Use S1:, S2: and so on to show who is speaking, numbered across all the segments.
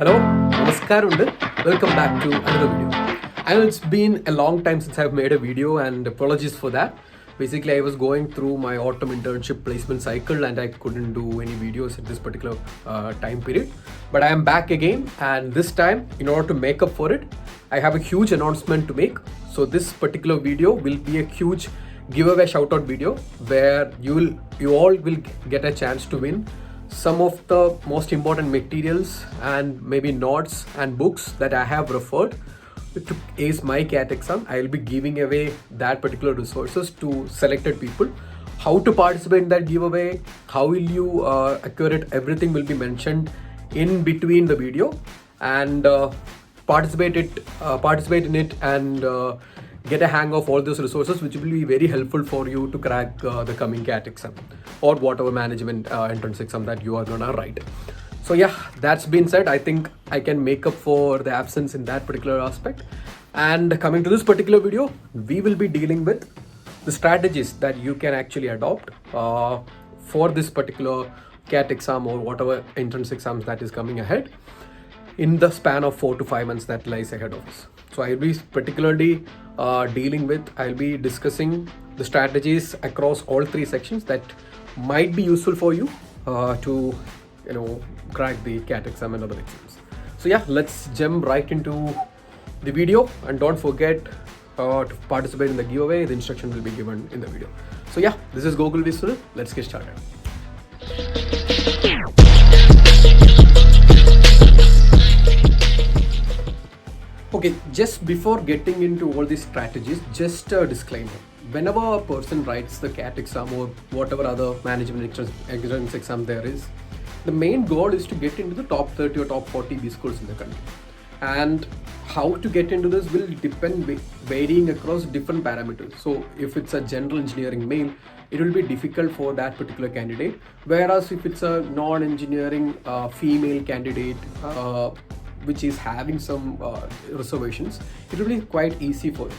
S1: Hello, Namaskarundi. Welcome back to another video. I know it's been a long time since I've made a video and apologies for that. Basically, I was going through my autumn internship placement cycle and I couldn't do any videos at this particular time period. But I am back again, and this time, in order to make up for it, I have a huge announcement to make. So this particular video will be a huge giveaway shoutout video where you all will get a chance to win some of the most important materials and maybe notes and books that I have referred to ace my CAT exam. I will be giving away that particular resources to selected people. How to participate in that giveaway, how will you acquire it, everything will be mentioned in between the video, and participate in it and get a hang of all those resources, which will be very helpful for you to crack the coming CAT exam or whatever management entrance exam that you are gonna write. So yeah, that's been said. I think I can make up for the absence in that particular aspect. And coming to this particular video, we will be dealing with the strategies that you can actually adopt for this particular CAT exam or whatever entrance exams that is coming ahead in the span of 4 to 5 months that lies ahead of us. So I'll be particularly I'll be discussing the strategies across all three sections that might be useful for you to crack the CAT exam and other exams. So yeah, let's jump right into the video, and don't forget to participate in the giveaway. The instruction will be given in the video. So yeah, this is Gokul Visual. Let's get started. Okay, just before getting into all these strategies, just a disclaimer. Whenever a person writes the CAT exam or whatever other management entrance exam there is, the main goal is to get into the top 30 or top 40 B schools in the country. And how to get into this will depend varying across different parameters. So if it's a general engineering male, it will be difficult for that particular candidate. Whereas if it's a non-engineering female candidate, which is having some reservations, it will be quite easy for you.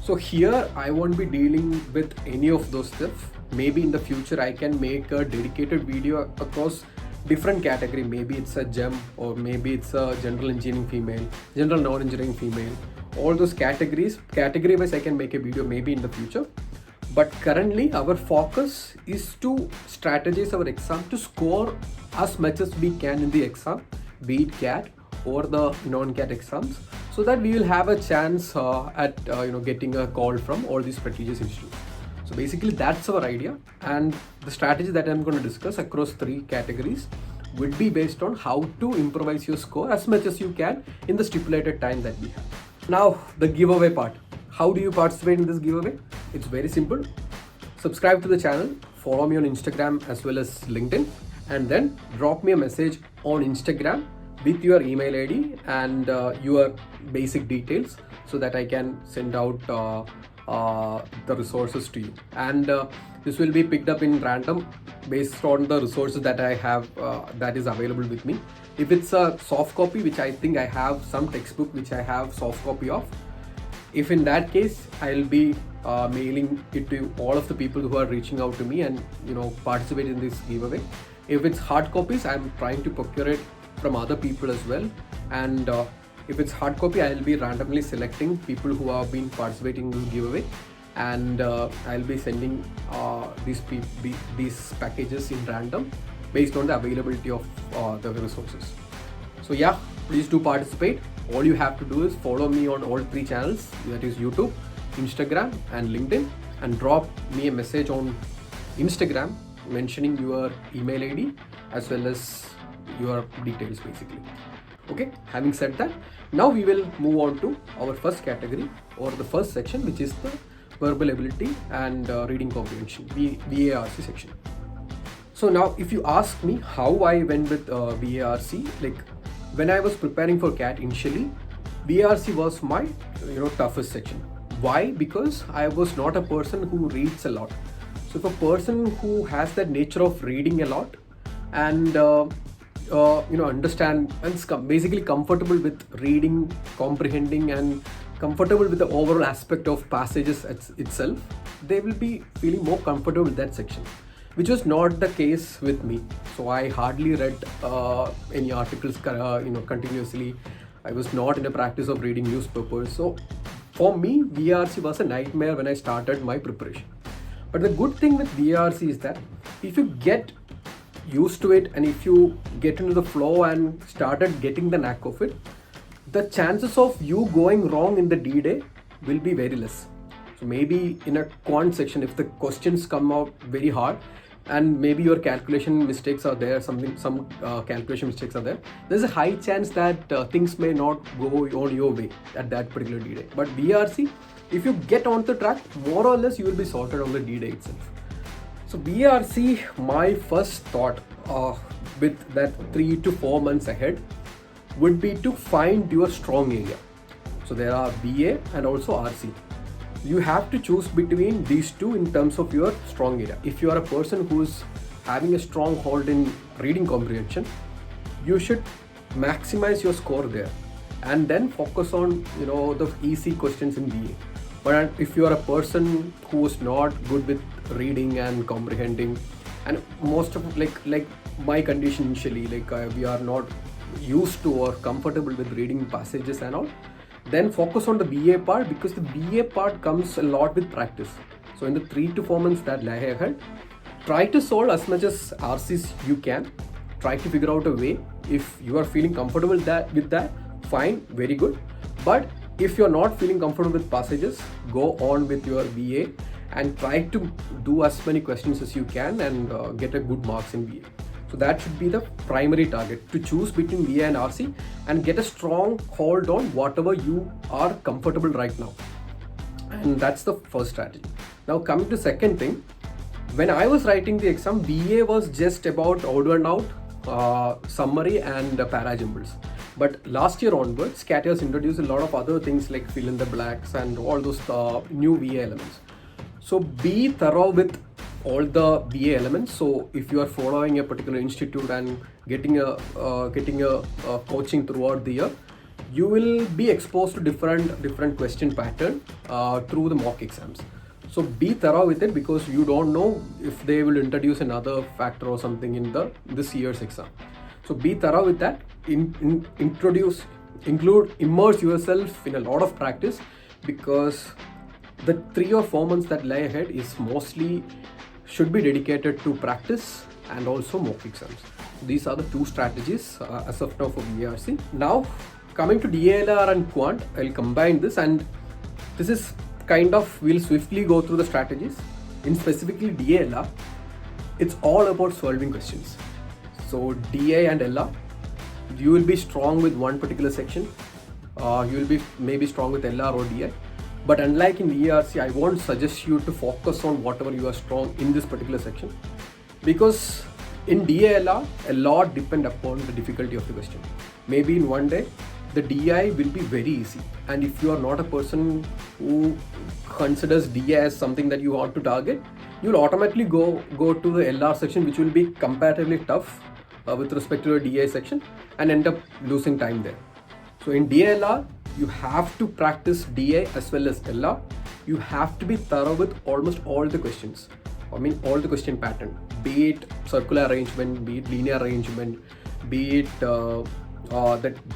S1: So here I won't be dealing with any of those stuff. Maybe in the future I can make a dedicated video across different category. Maybe it's a GEM, or maybe it's a general engineering female, general non-engineering female. All those category wise I can make a video maybe in the future. But currently our focus is to strategize our exam to score as much as we can in the exam, be it CAT or the non-CAT exams, so that we will have a chance at getting a call from all these prestigious institutes. So basically that's our idea, and the strategy that I'm going to discuss across three categories would be based on how to improvise your score as much as you can in the stipulated time that we have. Now the giveaway part. How do you participate in this giveaway? It's very simple. Subscribe to the channel, follow me on Instagram as well as LinkedIn, and then drop me a message on Instagram with your email ID and your basic details, so that I can send out the resources to you. And this will be picked up in random based on the resources that I have that is available with me. If it's a soft copy, which I think I have some textbook which I have soft copy of, if in that case I'll be mailing it to all of the people who are reaching out to me and participate in this giveaway. If it's hard copies, I'm trying to procure it from other people as well, and if it's hard copy, I'll be randomly selecting people who have been participating in this giveaway, and I'll be sending these packages in random based on the availability of the resources. So yeah, please do participate. All you have to do is follow me on all three channels, that is YouTube, Instagram and LinkedIn, and drop me a message on Instagram mentioning your email ID as well as your details basically. Okay, having said that, now we will move on to our first category or the first section, which is the verbal ability and reading comprehension, VARC section. So now if you ask me how I went with VARC, like when I was preparing for CAT initially, VARC was my toughest section. Why? Because I was not a person who reads a lot. So if a person who has that nature of reading a lot and understand and is basically comfortable with reading, comprehending, and comfortable with the overall aspect of passages itself, they will be feeling more comfortable with that section. which was not the case with me. So I hardly read any articles continuously. I was not in the practice of reading newspapers. So for me, VRC was a nightmare when I started my preparation. But the good thing with VRC is that if you get used to it and if you get into the flow and started getting the knack of it, the chances of you going wrong in the D-Day will be very less. So maybe in a quant section, if the questions come out very hard and maybe your calculation mistakes are there, some calculation mistakes are there, there's a high chance that things may not go on your way at that particular D-Day. But VRC, if you get on the track, more or less you will be sorted on the D-Day itself. So VRC, my first thought with that 3 to 4 months ahead would be to find your strong area. So there are BA and also RC. You have to choose between these two in terms of your strong area. If you are a person who's having a strong hold in reading comprehension, you should maximize your score there and then focus on the easy questions in BA. But if you are a person who is not good with reading and comprehending, and most of like my condition initially, we are not used to or comfortable with reading passages and all, then focus on the BA part, because the BA part comes a lot with practice. So in the 3 to 4 months that lie ahead, try to solve as much as RCs you can. Try to figure out a way. If you are feeling comfortable with that, fine, very good. But if you're not feeling comfortable with passages, go on with your BA and try to do as many questions as you can and get a good marks in BA. So that should be the primary target, to choose between BA and RC and get a strong hold on whatever you are comfortable right now. And that's the first strategy. Now coming to second thing, when I was writing the exam, BA was just about odd and out, summary and parajumbles. But last year onwards, CAT has introduced a lot of other things like fill in the blacks and all those new BA elements. So be thorough with all the BA elements. So if you are following a particular institute and getting a coaching throughout the year, you will be exposed to different question pattern through the mock exams. So be thorough with it, because you don't know if they will introduce another factor or something in this year's exam. So be thorough with that. Immerse yourself in a lot of practice, because the 3 or 4 months that lie ahead is mostly should be dedicated to practice and also mock exams. These are the two strategies as of now for VRC. Now coming to DALR and Quant, I'll combine this, and this is we'll swiftly go through the strategies. In specifically DALR, it's all about solving questions. So DA and LR, you will be strong with one particular section. You will be maybe strong with LR or DI. But unlike in VRC, I won't suggest you to focus on whatever you are strong in this particular section, because in DALR, a lot depend upon the difficulty of the question. Maybe in one day, the DI will be very easy. And if you are not a person who considers DI as something that you want to target, you'll automatically go to the LR section, which will be comparatively tough with respect to your DI section, and end up losing time there. So in DALR, you have to practice DA as well as LR. You have to be thorough with almost all the questions. All the question pattern, be it circular arrangement, be it linear arrangement, be it the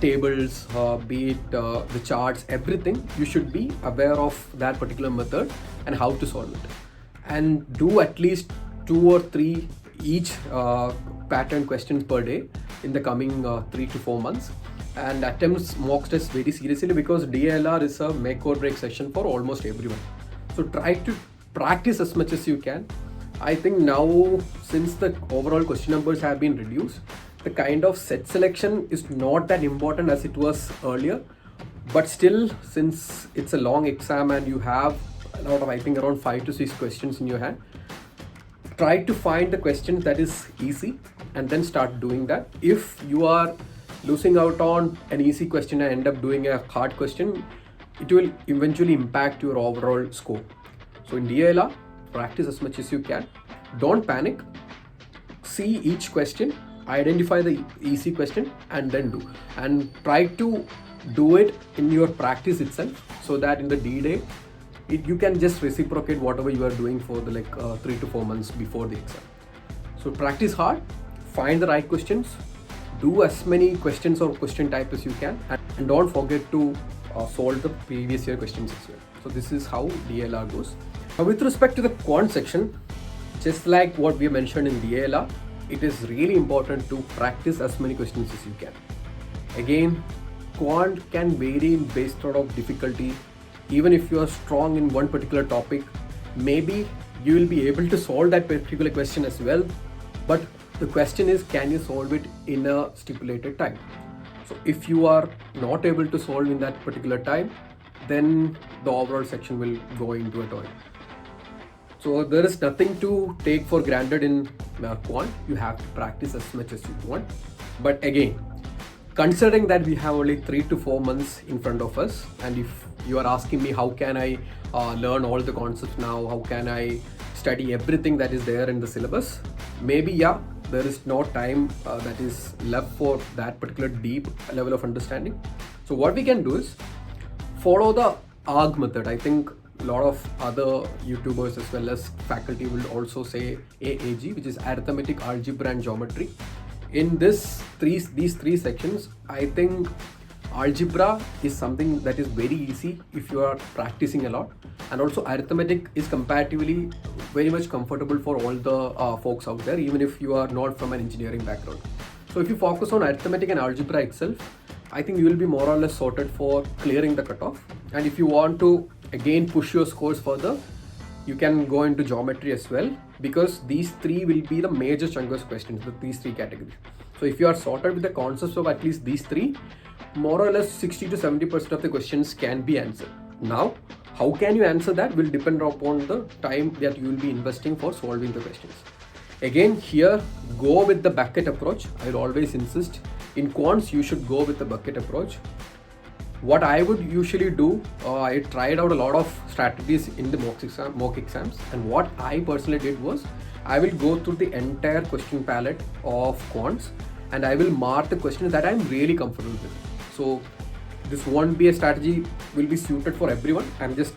S1: tables, be it the charts, everything. You should be aware of that particular method and how to solve it. And do at least 2 or 3 each pattern questions per day in the coming 3 to 4 months. And attempt mock tests very seriously, because DLR is a make or break session for almost everyone. So try to practice as much as you can. I think now, since the overall question numbers have been reduced, the kind of set selection is not that important as it was earlier. But still, since it's a long exam and you have a lot of, I think, around 5 to 6 questions in your hand, try to find the question that is easy and then start doing that. If you are losing out on an easy question and end up doing a hard question, it will eventually impact your overall score. So in DLR, practice as much as you can. Don't panic. See each question, identify the easy question, and then do. And try to do it in your practice itself, so that in the D-Day, you can just reciprocate whatever you are doing for the 3 to 4 months before the exam. So practice hard, find the right questions, do as many questions or question type as you can, and don't forget to solve the previous year questions as well. So this is how DLR goes. Now with respect to the quant section, just like what we mentioned in DLR, it is really important to practice as many questions as you can. Again, quant can vary based out of difficulty. Even if you are strong in one particular topic, maybe you will be able to solve that particular question as well, but the question is, can you solve it in a stipulated time? So if you are not able to solve in that particular time, then the overall section will go into a toil. So there is nothing to take for granted in quant. You have to practice as much as you want. But again, considering that we have only 3 to 4 months in front of us, and if you are asking me how can I learn all the concepts now, how can I study everything that is there in the syllabus, maybe there is no time that is left for that particular deep level of understanding. So what we can do is follow the ARG method. I think a lot of other YouTubers as well as faculty will also say AAG, which is arithmetic, algebra and geometry. In these three sections, I think algebra is something that is very easy if you are practicing a lot, and also arithmetic is comparatively very much comfortable for all the folks out there, even if you are not from an engineering background. So if you focus on arithmetic and algebra itself, I think you will be more or less sorted for clearing the cutoff. And if you want to again push your scores further, you can go into geometry as well, because these three will be the major chunk of questions, these three categories. So if you are sorted with the concepts of at least these three, more or less 60 to 70% of the questions can be answered. Now, how can you answer that will depend upon the time that you will be investing for solving the questions. Again, here, go with the bucket approach. I will always insist. In quants, you should go with the bucket approach. What I would usually do, I tried out a lot of strategies in the mock exams, and what I personally did was, I will go through the entire question palette of quants, and I will mark the questions that I'm really comfortable with. So this won't be a strategy will be suited for everyone. I'm just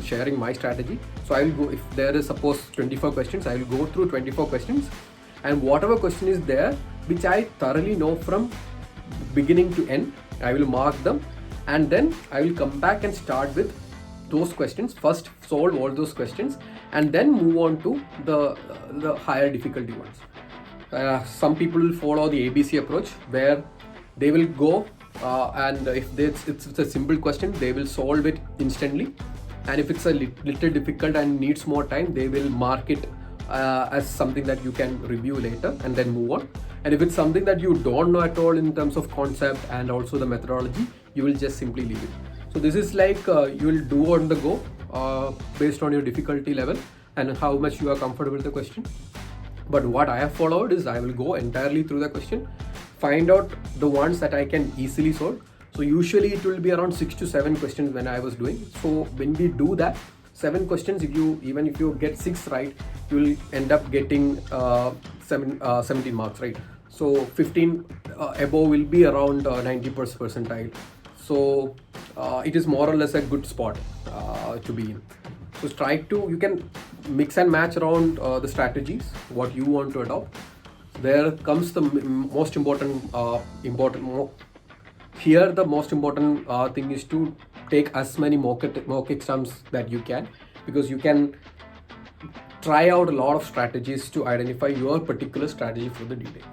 S1: sharing my strategy. So I will go, if there is suppose 24 questions, I will go through 24 questions, and whatever question is there which I thoroughly know from beginning to end, I will mark them, and then I will come back and start with those questions. First solve all those questions and then move on to the higher difficulty ones. Some people will follow the ABC approach, where they will go and if it's a simple question, they will solve it instantly, and if it's a little difficult and needs more time, they will mark it as something that you can review later and then move on. And if it's something that you don't know at all in terms of concept and also the methodology, you will just simply leave it. So this is like you will do on the go based on your difficulty level and how much you are comfortable with the question. But what I have followed is, I will go entirely through the question, find out the ones that I can easily solve. So usually it will be around 6 to 7 questions when I was doing. So when we do that, 7 questions, even if you get 6 right, you will end up getting 17 marks, right? So 15 above will be around 90% percentile. So it is more or less a good spot to be in. So you can mix and match around the strategies, what you want to adopt. There comes the most important here the most important thing is to take as many mock exams that you can, because you can try out a lot of strategies to identify your particular strategy for the detail.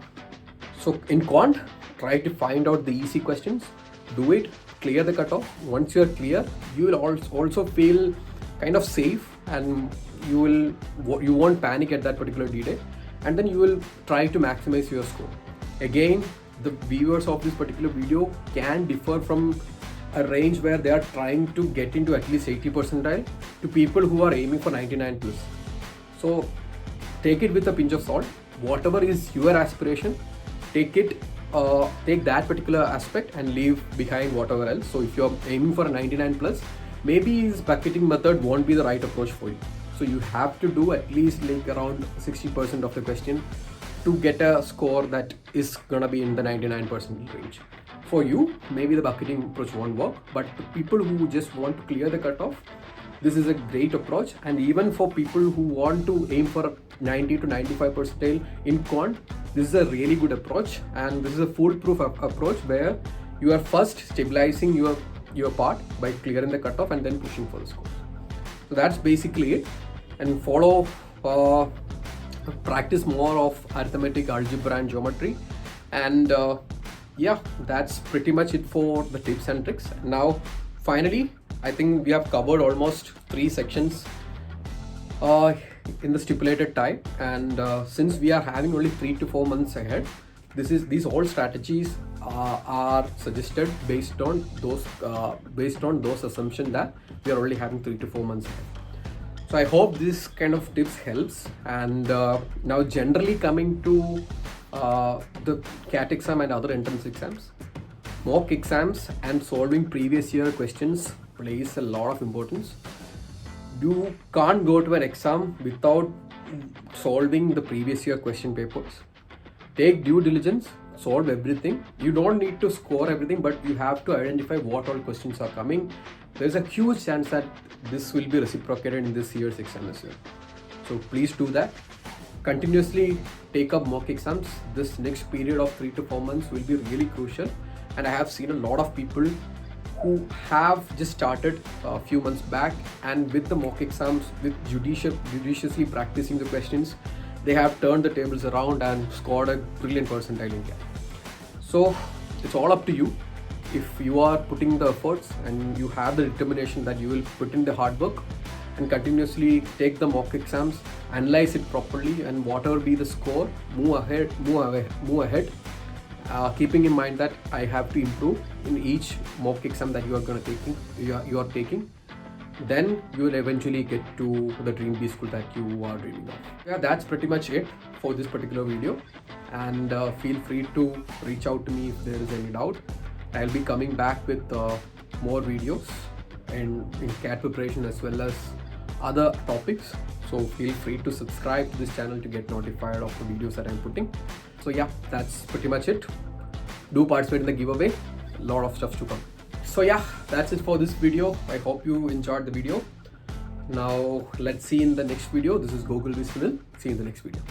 S1: So in quant, try to find out the easy questions, do it, clear the cutoff. Once you're clear, you will also feel kind of safe, and you won't panic at that particular detail, and then you will try to maximize your score. Again, the viewers of this particular video can differ from a range where they are trying to get into at least 80 percentile to people who are aiming for 99 plus. So take it with a pinch of salt. Whatever is your aspiration, take that particular aspect and leave behind whatever else. So if you're aiming for a 99 plus, maybe this bucketing method won't be the right approach for you. So you have to do at least like around 60% of the question to get a score that is gonna be in the 99% range. For you, maybe the bucketing approach won't work, but the people who just want to clear the cutoff, this is a great approach. And even for people who want to aim for 90 to 95% in Quant, this is a really good approach, and this is a foolproof approach where you are first stabilizing your part by clearing the cutoff and then pushing for the score. So that's basically it. And follow, practice more of arithmetic, algebra and geometry, and yeah, that's pretty much it for the tips and tricks. Now finally, I think we have covered almost 3 sections in the stipulated time, and since we are having only 3 to 4 months ahead, these all strategies are suggested based on those assumptions that we are only having 3 to 4 months ahead. So I hope this kind of tips helps. And now generally coming to the CAT exam and other entrance exams, mock exams and solving previous year questions plays a lot of importance. You can't go to an exam without solving the previous year question papers. Take due diligence, solve everything. You don't need to score everything, but you have to identify what all questions are coming. There's a huge chance that this will be reciprocated in this year's exam as well. So please do that. Continuously take up mock exams. This next period of 3 to 4 months will be really crucial, and I have seen a lot of people who have just started a few months back, and with the mock exams, with judiciously practicing the questions, they have turned the tables around and scored a brilliant percentile in CAT. So it's all up to you. If you are putting the efforts and you have the determination that you will put in the hard work and continuously take the mock exams, analyze it properly, and whatever be the score, move ahead, keeping in mind that I have to improve in each mock exam that you are taking, then you will eventually get to the dream B school that you are dreaming of. Yeah, that's pretty much it for this particular video, and feel free to reach out to me if there is any doubt. I'll be coming back with more videos in CAT preparation as well as other topics. So feel free to subscribe to this channel to get notified of the videos that I'm putting. So yeah, that's pretty much it. Do participate in the giveaway. A lot of stuff to come. So yeah, that's it for this video. I hope you enjoyed the video. Now let's see in the next video. This is Google Sunil. See you in the next video.